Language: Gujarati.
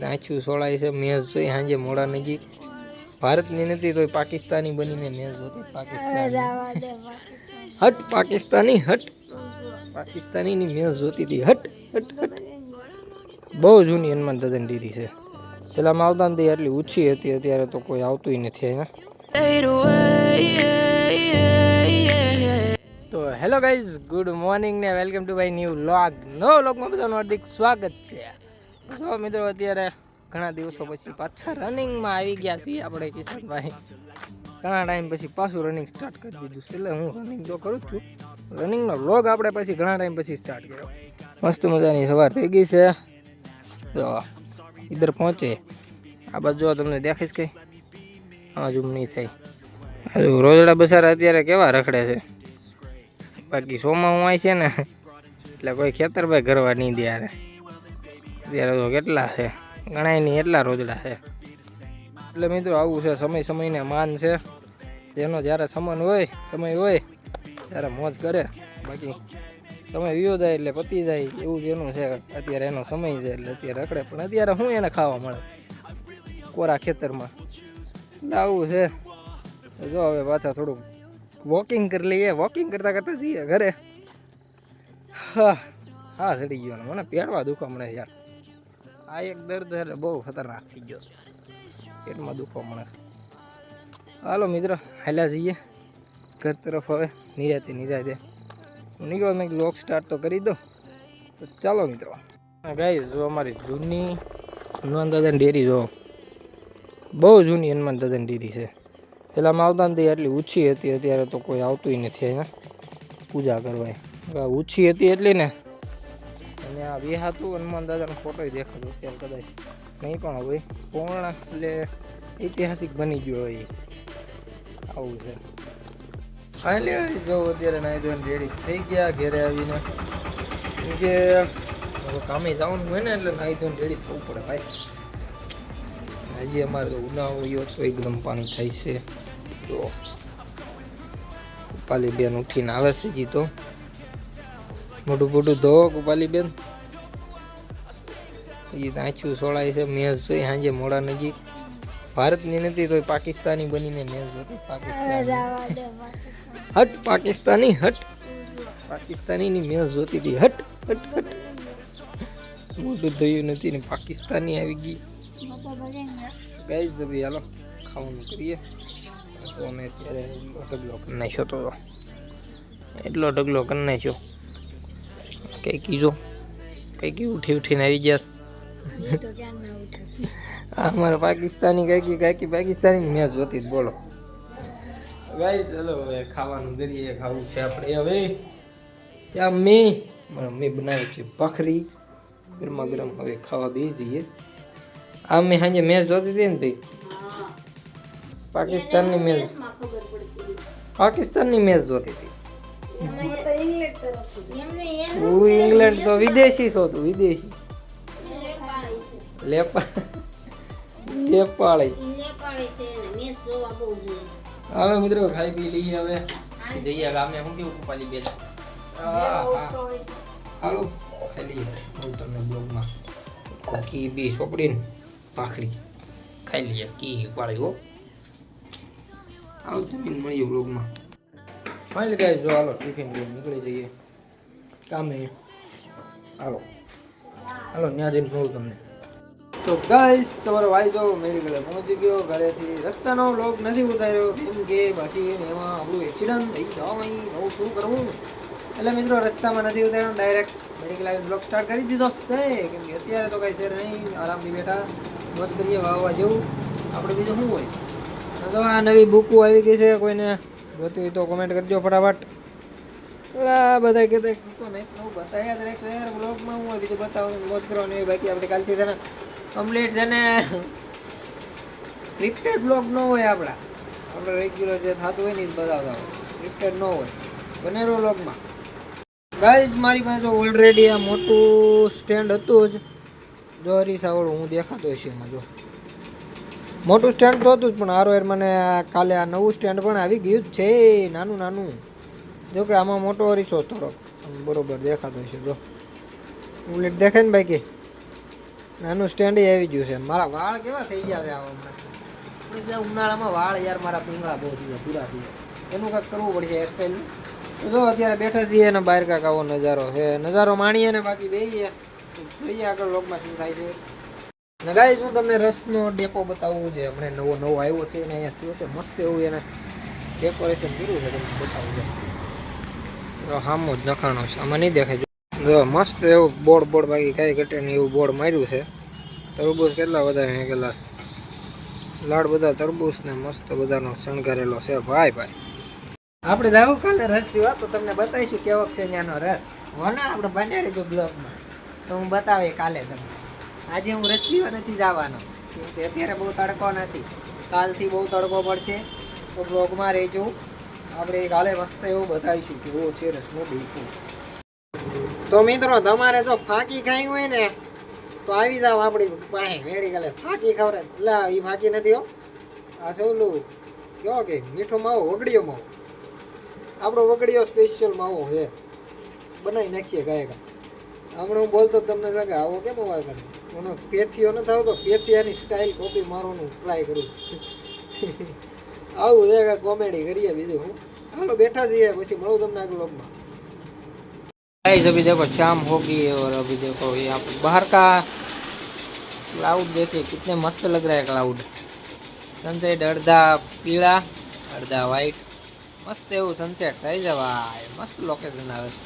આછું સોળાય છે મેચ જોઈ સાંજે મોડા નજીક ભારતની નથી તો પાકિસ્તાની બનીને મેચ જોતી હટ પાકિસ્તાની હટ પાકિસ્તાનીની મેચ જોતી હતી હટ હટ હટ બહુ જૂની હનુમાન દાદાની દીદી છે પેલામાં આવતા નથી એટલી ઊંચી હતી અત્યારે તો કોઈ આવતું નથી અહીંયા તો હેલો ગાઈઝ ગુડ મોર્નિંગ ને welcome to my new vlog નો વ્લોગમાં બધાનું હાર્દિક સ્વાગત છે તો મિત્રો અત્યારે ઘણા દિવસો પછી પાછા રનિંગમાં આવી ગયા છીએ આપણે કિશનભાઈ ઘણા ટાઈમ પછી પાછું રનિંગ સ્ટાર્ટ કરી દીધું છે એટલે હું રનિંગ તો કરું છું રનિંગનો વ્લોગ આપણે પછી ઘણા ટાઈમ પછી સ્ટાર્ટ કર્યો મસ્ત મજાની સવાર થઈ ગઈ છે તો ઇધર પહોંચે આ બાજુ તમને દેખાઈશ કઈ હા ઝૂમ નહીં થાય રોજડા બસારા અત્યારે કેવા રખડે છે બાકી સોમાં હું આવી છે ને એટલે કોઈ ખેતરભાઈ ઘરવા નહીં દે યાર અત્યારે તો કેટલા છે ગણાય નહીં એટલા રોજડા છે એટલે મિત્રો આવું છે સમયને માન છે જેનો જ્યારે સમય હોય ત્યારે મોજ કરે બાકી સમય વિયો જાય એટલે પતી જાય એવું જ એનું છે અત્યારે એનો સમય છે એટલે અત્યારે રખડે પણ અત્યારે શું એને ખાવા મળે કોરા ખેતરમાં એટલે આવું છે જો હવે પાછા થોડુંક વોકિંગ કરી લઈએ વોકિંગ કરતા જઈએ ઘરે હા ચડી ગયો મને પેટમાં દુખવા મળે યાર આ એક દર્દ એટલે બહુ ખતરનાક થઈ ગયો છે પેટમાં દુખવા મળે હાલો મિત્રો હાલ્યા જઈએ ઘર તરફ હવે નિરાતે નીકળો મેં વ્લોગ સ્ટાર્ટ તો કરી દો તો ચાલો મિત્રો ગાઈસ જો અમારી જૂની હનુમાન દાદાની ડેરી જો બહુ જૂની હનુમાન દાદાની ડેરી છે પેલામાં આવતા નથી એટલી ઊંચી હતી અત્યારે તો કોઈ આવતું નથી અહીંયા પૂજા કરવા ઊંચી હતી એટલી ને અને આ વિહાતું હનુમાન દાદાનો ફોટો દેખાતો અત્યારે કદાચ નહીં પણ હોય પૂર્ણ એટલે ઐતિહાસિક બની ગયો હોય આવું છે ફાઇનલી જો અત્યારે નાઈ ધોઈને રેડી થઈ ગયા ઘેરે આવીને કેમ કે કામે જવાનું હોય ને એટલે નાઈ ધોઈને રેડી થવું પડે ભાઈ આજે અમારે તો ઉનાળો તો એકદમ પાણી થાય છે તો કુપાલી બેન ઉઠીને આવે છે જી તો મોટું ધોવો કુપાલી બેન એ આછું સોળાય છે મેચ જોઈ સાંજે મોડા નજીક ભારતની નથી તો પાકિસ્તાની બનીને મેચ જોતી હટ પાકિસ્તાની હટ પાકિસ્તાનીની મેચ જોતી હતી હટ હટ હટ મોટું થયું નથી ને પાકિસ્તાની આવી ગઈ ગાઈસ જબી હાલો ખાવાનું કરીએ તો અમે અત્યારે ઢગલો કરી નાખ્યો તો એટલો ઢગલો કરી નાખ્યો કઈ ઉઠીને આવી ગયા અમારા પાકિસ્તાની કઈ પાકિસ્તાની મેચ જોતી બોલો ગાઈસ ચલો હવે ખાવાનું કરીએ ખાવું છે આપણે હવે ત્યાં મારા મમ્મી બનાવે છે ભાખરી ગરમા ગરમ હવે ખાવા બે જઈએ આ મેં સાંજે મેચ જોતી હતી ને ભાઈ પાકિસ્તાનની મેચ જોતી હતી હું ઇંગ્લેન્ડ તો વિદેશી છો તું વિદેશી લેપાળી હાલો મિત્રો ખાઈ પી લઈએ હવે જઈએ ગામે શું કેવું કુપાલી બેન હાલો ખાઈ લઈએ હું તમને બ્લોગમાં કી બી ચોપડીને ભાખરી ખાઈ લઈએ કી વાળી હો આવું જમીન મળીએ બ્લોગમાં ફાઇનલ ગાઈસ જો હાલો ટિફિન લઈને નીકળી જઈએ કામે હાલો ત્યાં જઈને કહું તમને તો ગાઈસ તમારો ભાઈ જો મેડિકલે પહોંચી ગયો ઘરેથી રસ્તાનો વ્લોગ નથી ઉતાર્યો કેમ કે પછી એમાં આપણું એક્સિડન્ટ થઈ જવા નવું શું કરવું એટલે મિત્રો રસ્તામાં નથી ઉતાર્યો ડાયરેક્ટ મેડિકલ આવીને બ્લોગ સ્ટાર્ટ કરી દીધો છે કેમ કે અત્યારે તો કાંઈ શેર નહીં આરામથી બેઠા મોજ કરીએ વાવવા જેવું આપણે બીજું શું હોય તો આ નવી બુકો આવી ગઈ છે કોઈને જોતી હોય તો કોમેન્ટ કરજો ફટાફટ બધા કહેતા હું બતાવ્યા દરેક શહેર બ્લોગમાં હું બીજું બતાવું મોજ કરવાનું હોય બાકી આપણે કાલથી છે ને કમ્પ્લીટ છે ને સ્ક્રિપ્ટેડ બ્લોગ ન હોય આપણે રેગ્યુલર જે થતું હોય ને એ જ બતાવતા હોય સ્ક્રિપ્ટેડ ન હોય બનેરો બ્લોગમાં ગાઈઝ મારી પાસે તો ઓલરેડી આ મોટું સ્ટેન્ડ હતું જ જો હરીસાવાળું હું દેખાતો હશે એમાં જો મોટું સ્ટેન્ડ તો હતું જ પણ હારો મને કાલે આ નવું સ્ટેન્ડ પણ આવી ગયું જ છે નાનું જો કે આમાં મોટો અરીસો થોડોક બરોબર દેખાતો હશે જો ઉલેટ દેખાય ને ભાઈ કે નાનું સ્ટેન્ડ આવી ગયું છે. મારા વાળ કેવા થઈ ગયા છે આવા હમણાં. ઉનાળામાં વાળ યાર મારા પીંગળા બહુ થઈ ગયા, પૂરા થઈ ગયા. એનું કાંઈક કરવું પડશે હેરસ્ટાઈલનું. તો જો અત્યારે બેઠા છીએ અને બહાર કાંક આવો નજારો છે. નજારો માણીએ ને બાકી બેહીએ જોઈએ આગળ લોકમાં શું થાય છે. ને ગાઈસ હું તમને રસનો ડેપો બતાવું છે. હમણાં નવો આવ્યો છે અને અહીંયા થયો છે મસ્ત એવું એને ડેકોરેશન કર્યું છે. તમને બતાવું છે. હામો જ નખાણો છે, આમાં નહીં દેખાય. જો મસ્ત એવું બોર્ડ બાકી કાંઈ ઘટે નહીં એવું બોર્ડ માર્યું છે. તરબૂચ કેટલા બધા મેકેલા, લાડ બધા તરબૂચ ને મસ્ત બધાનો શણગારેલો છે. ભાઈ આપણે જાવ કાલે રસ પીવા, તો તમને બતાવીશું કેવો છે ત્યાંનો રસ. હો ને આપણે બન્યા રહેજો બ્લોગમાં, તો હું બતાવે કાલે તમને. આજે હું રસ પીવા નથી જવાનો, કેમ કે અત્યારે બહુ તડકો નથી. કાલથી બહુ તડકો પડશે, તો બ્લોગમાં રહેજો. આપણે કાલે મસ્ત એવું બતાવીશું કે કેવો છે રસનો ડેપો. તો મિત્રો તમારે જો ફાંકી ખાઈ હોય ને તો આવી જાવ આપણી પાસે મેડિકલે. ફાંકી ખવરે લા એ ફાંકી નથી હો, આ છે ઓલું કયો કે મીઠો માવો, વગડીયો માવો. આપણો વગડીયો સ્પેશિયલ માવો છે, બનાવી નાખીએ ગાયકા. હમણાં હું બોલતો તમને લાગે આવો કેમ અવાજ કરે. મને પેથીઓ નથી આવતો, પેથિયાની સ્ટાઇલ કોપી મારવાનું ટ્રાય કરું. આવું છે કોમેડી કરીએ બીજું હું. હાલો બેઠા છીએ, પછી મળું તમને આગળ બ્લોગમાં. गाइस अभी देखो शाम होगी और अभी देखो यहाँ पर बाहर का क्लाउड देखिए कितने मस्त लग रहा है क्लाउड. सनसेट अर्धा पीला अर्धा व्हाइट, मस्त એવું સનસેટ થઈ જવાય. મસ્ત લોકેશન આવે છે.